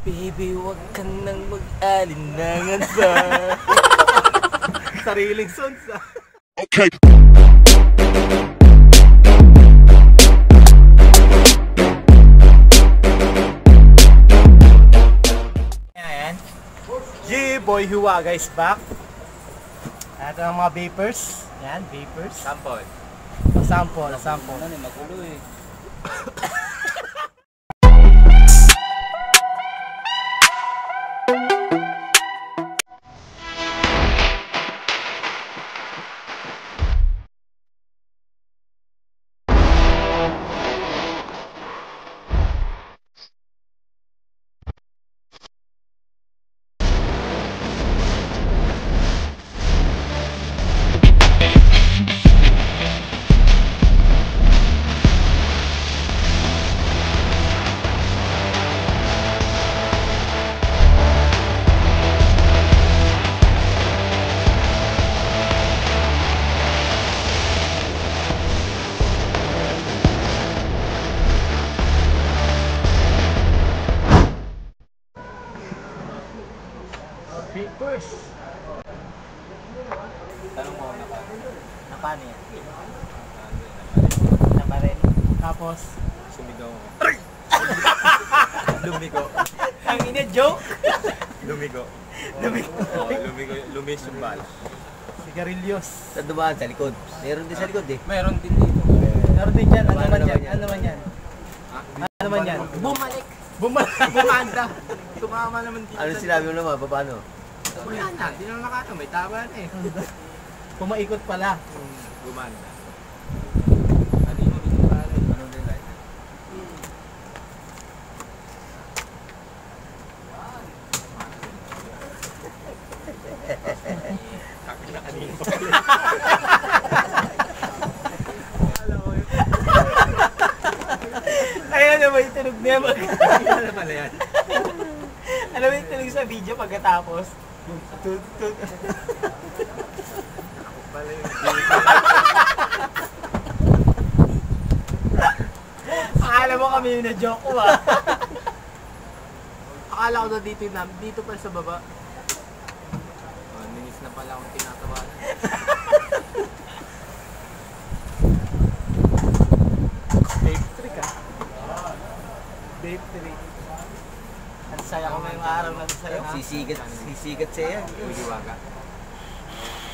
Baby, huwag ka nang mag-alinlangan sa sariling songs ah. Okay. Ayan. G-Boy Huwaga is back. Ito ang mga vapors. Ayan, vapors. Sample. Sample. Ano ni magulo eh. Vapors. Tanong mo na pa. Napano yan? Nabaril. Tapos Sumigaw ako. Lumigo. ang ina joke. Lumigo. Lumis yung bala. Sigarilyos. Sa dumaan, sa likod. Meron din sa likod eh. Meron din dito. Meron din dyan. Ano Paano naman naman yan? yan? Ano naman yan? Ha? Ano naman yan? Bumalik. Bumanda. Tumama naman dito. Ano sinabi mo naman? Paano? Wala na. Di naman nakata. May tama na eh. Pumaikot pala. Gumanda. Kanino dito pala? Anong nilay? Kakila kanino. Ayan naman yung tunog niya. Ano pala yan? Alam mo yung tunog sa video pagkatapos? Ako pala yung Akala mo kami yung na-joke ko ah. akala ko na dito pala sa baba. Oh, ningis na pala akong tinatawanan. Vape trick ah. Vape trick. Ang saya ko ngayong araw na sa'yo ha. Sisikat siya yan. Huwaga.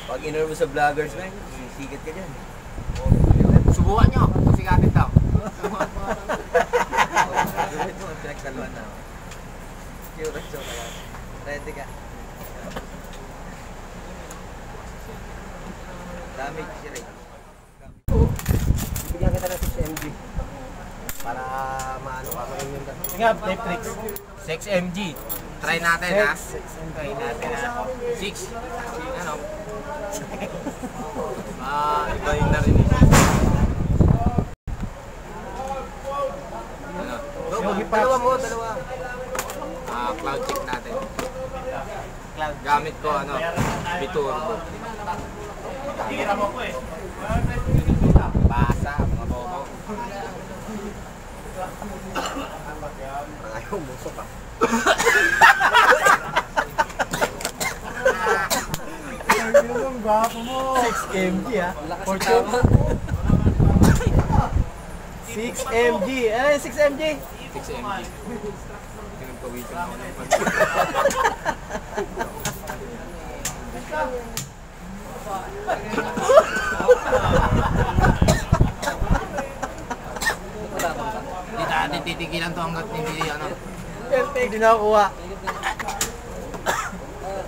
Pag inor mo sa vloggers man, sisikat ka dyan. Subukan nyo. Sigatin daw. Gawin mo, pinagtaluan na ako. Joke lang. Ready ka. Damage siya rin. Bigyan kita ng 6mg. Para maano ka pa rin yung Nga, vape tricks. 6mg. Try natin ha. 6mg. Try natin ha. 6. Ano? Iba yung narinig. Ano? Yogi Pops. Dalawa. Cloud check natin. Cloud. Gamit ko ano, Biturbo. Basa, mga bobo. Parang ayaw musok ka. Ang gwapo mo. 6mg ha. For sure. 6mg. Ano yung 6mg? 6mg. Pinagpawisan ako ng pag... Hindi natin titigilan to hanggat hindi ano. Perfect. Hindi nakakuha.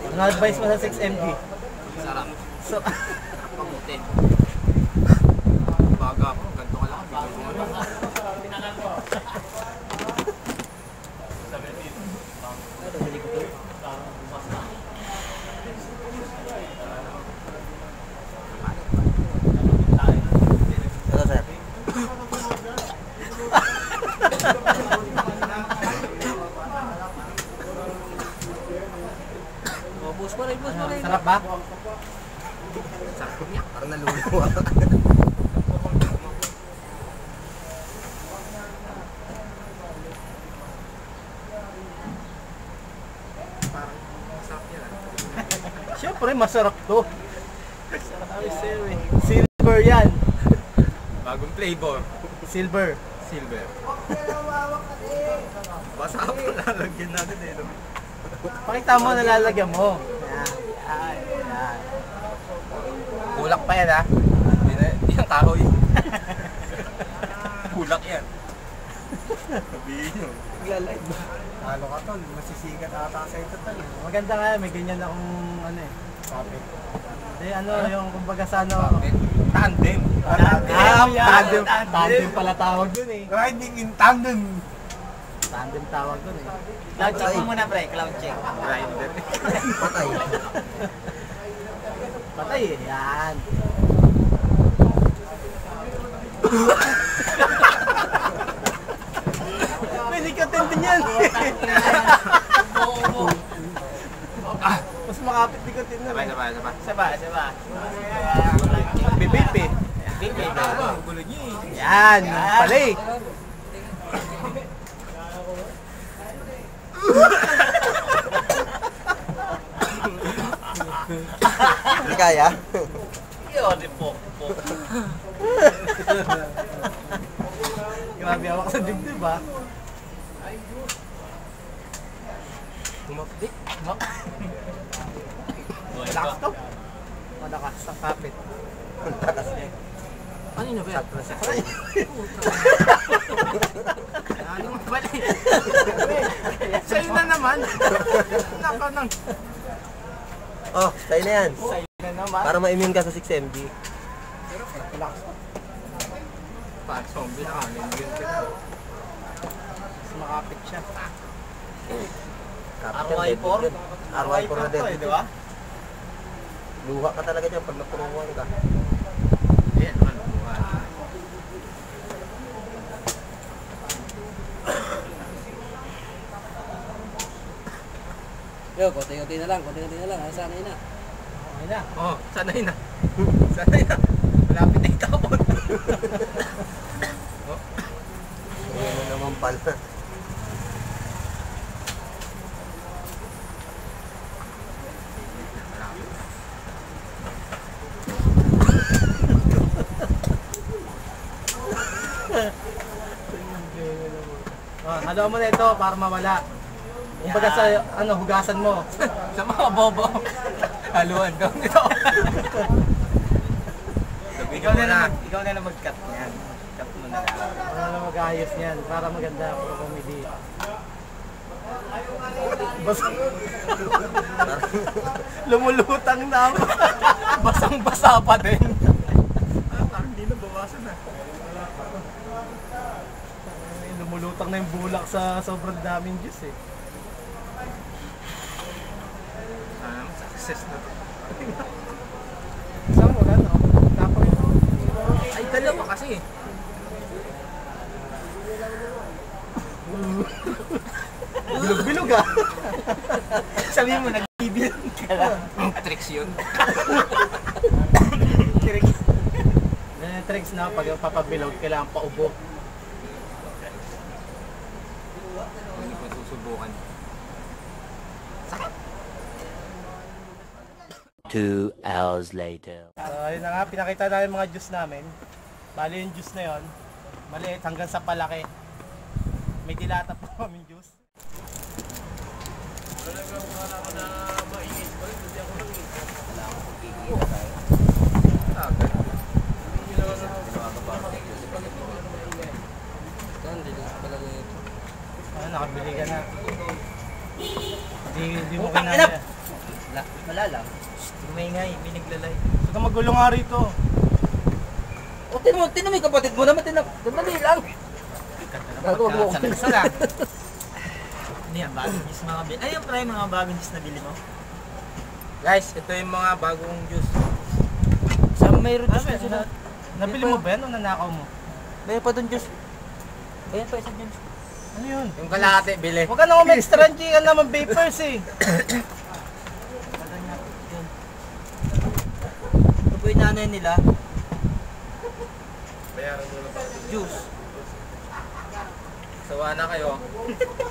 Ano advice mo sa 6mg? Sarap. So, Pamutin. Baga po, ganito ka lang. Ito sir. Bus pa rin. sarap ba? Sarap niya. Parang naluluwa. Siyempre, masarap to. Sabi sa'yo eh. Silver yan. Bagong flavor. Silver. Silver. Basa ako lalagyan natin eh. No? Pakita mo, nalalagyan mo. Yan. Yan. Bulak pa yan ha. Hindi ang kahoy. Bulak yan. Sabihin nyo. Nagla-live ba? Ano ka tol, masisikat ata sa ito tol. Maganda nga, may ganyan akong ano eh. Kapit. Hindi ano, yung kumbaga sa ano. Tandem. Tandem. Tandem pala tawag dun eh. Riding in tandem. Tandem tawag dun eh. Cloud check mo muna pre, cloud check. Grinder. Patay. Patay eh, yan. May nikotin din yan. Mas makapit nikotin na. Saba. Bibipe. Bibi. Ang gulo niyo eh. Yan, pala eh. Hindi kaya? Yun, po. Grabe ako sa dibdib ah. Kumapdik. Malakas to. Malakas ang kapit. Takas niya. Ano yun ba yan? Ano mo ba eh? Sa'yo na naman. Naka nang. Oh, tayo na yan. Sa'yo na naman. Para ma-immune ka sa 6MB. Malakas to. Parang zombie na kami. Mas makapit siya. RY4? RY4 na din. Di ba? Luha ka talaga dyan pag napunuhan ka. Ayan, ano ba? Yo, konti-konti na lang. Sanay na. Okay na. Oh, sanay na. Sanay na. Malapit na itapon. Ayan na naman pala. Halo mo na ito para mawala. Kumbaga sa ano, hugasan mo. Sa mga bobo. Haluan daw nito. Ikaw na mag-cut niyan. Cut mo na lang. Para na mag-ayos niyan. Para maganda ako comedy. Lumulutang na ako. Basang-basa pa din. Parang hindi na bawasan na. Lumulutang na yung bulak sa sobrang daming juice eh. Success na to. Saan mo ano? Tapos Ay, dalawa kasi. bilog-bilog ah. Sabihin mo, nag-ibilan ka lang. Tricks yun. Ganyan tricks na pag papabilog, kailangan paubo. Hindi ko susubukan. 2 hours later. Yun na nga, pinakita namin mga juice namin. Bali yung juice na yon, maliit hanggang sa palaki. May dilata pa kaming juice. Ano, nakabili ka na. Hindi mo kinaya. Wala lang. May naglalay. Huwag ka magulo nga rito. O, tinan mo yung kapatid mo naman. Dali lang. Gagawa mo. Sa lang. Ano yan, bagong juice mga bili? Ay, yung try mga bagong juice na bili mo? Guys, ito yung mga bagong juice. Sama mayroon juice na sila. Nabili mo ba yan o nanakaw mo? Mayroon pa doon juice. Ayan pa, isang juice. Ano yun? Yung kalahati, bili. Huwag ka na extra ka naman vapors eh. Ito po yung nanay nila. Bayaran mo na pa. Juice. Sawa na kayo.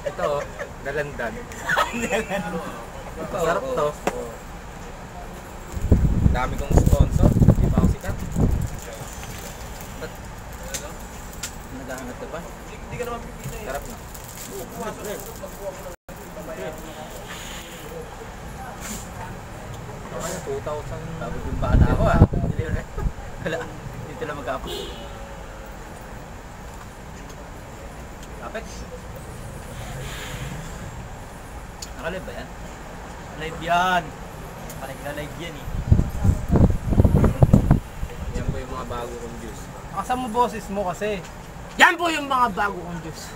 Ito, dalandan. Sarap to. Dami kong sponsor. Hindi pa ako sikat. Naghahanap ka pa? Hindi ka naman pipili. Sarap na. Ano, 2,000. Tapos yung bata ako ah. Wala. Dito lang mag-aapos. Kapit. Nakalive ba yan? Live yan. Panagla-live yan eh. Yan po yung mga bago kong juice. Akasan mo boses mo kasi. Yan po yung mga bago kong juice.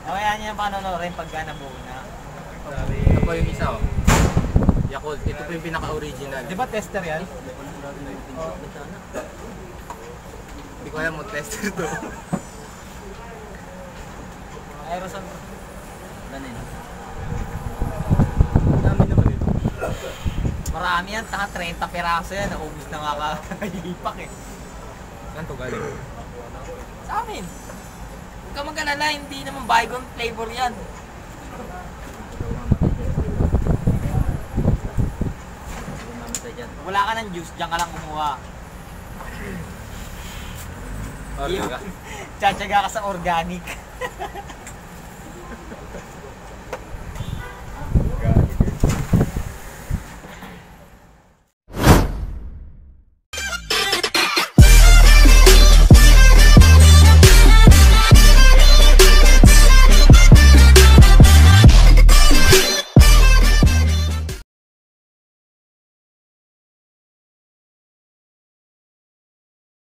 Okay, yan yung panonorin pagka nabuo na. Ito po yung isa, oh. Yakult. Ito po yung pinaka-original. Di ba tester yan? Hindi ko alam mo tester to. Aerosol. Ganin. Dami naman ito. Marami yan, taka 30 piraso yan. Naubos na nga kaipak eh. Saan to galing? Sa amin. Huwag ka mag-alala, hindi naman bygone flavor yan. Mamatay dyan. Wala ka ng juice, diyan ka lang kumuha. Orga. Tsatsaga ka sa organic.